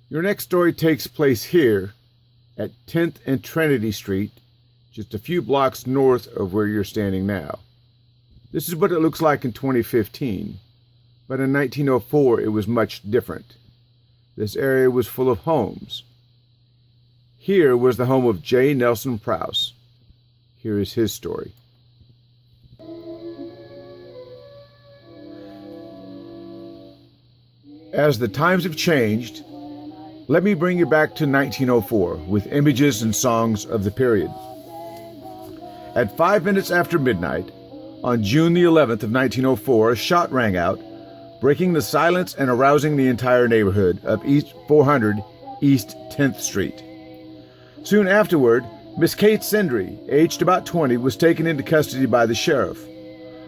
Your next story takes place here at 10th and Trinity Street, just a few blocks north of where you're standing now. This is what it looks like in 2015, but in 1904 it was much different. This area was full of homes. Here was the home of J. Nelson Prowse. Here is his story. As the times have changed, let me bring you back to 1904 with images and songs of the period. At 5 minutes after midnight, on June the 11th of 1904, a shot rang out, breaking the silence and arousing the entire neighborhood of East 400 East 10th Street. Soon afterward, Miss Kate Sendry, aged about 20, was taken into custody by the sheriff.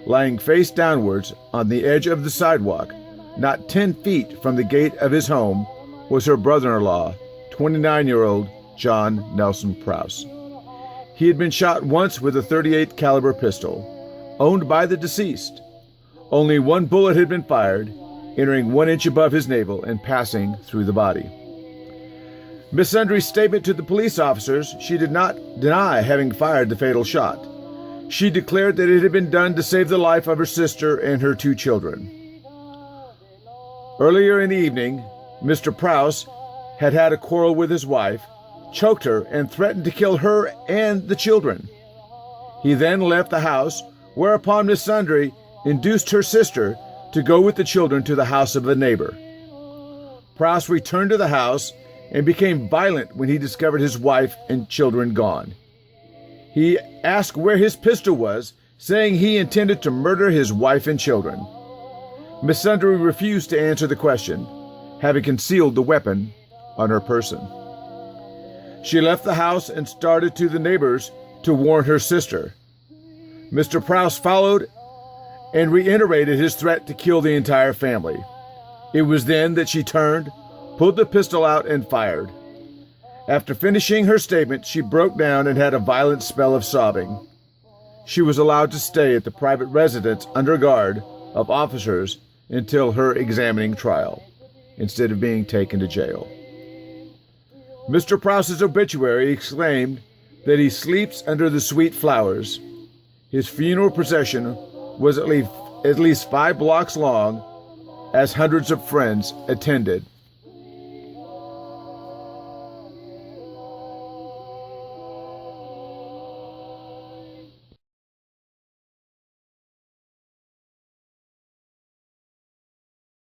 Lying face downwards on the edge of the sidewalk, not 10 feet from the gate of his home, was her brother-in-law, 29-year-old John Nelson Prowse. He had been shot once with a .38 caliber pistol, owned by the deceased. Only one bullet had been fired, entering 1 inch above his navel and passing through the body. Miss Sundry's statement to the police officers, she did not deny having fired the fatal shot. She declared that it had been done to save the life of her sister and her 2 children. Earlier in the evening, Mr. Prowse had had a quarrel with his wife, choked her, and threatened to kill her and the children. He then left the house, whereupon Miss Sundry induced her sister to go with the children to the house of a neighbor. Prowse returned to the house and became violent when he discovered his wife and children gone. He asked where his pistol was, saying he intended to murder his wife and children. Miss Sundry refused to answer the question, having concealed the weapon on her person. She left the house and started to the neighbors to warn her sister. Mr. Prowse followed and reiterated his threat to kill the entire family. It was then that she turned, pulled the pistol out, and fired. After finishing her statement, she broke down and had a violent spell of sobbing. She was allowed to stay at the private residence under guard of officers until her examining trial, instead of being taken to jail. Mr. Prowse's obituary exclaimed that he sleeps under the sweet flowers. His funeral procession was at least 5 blocks long, as hundreds of friends attended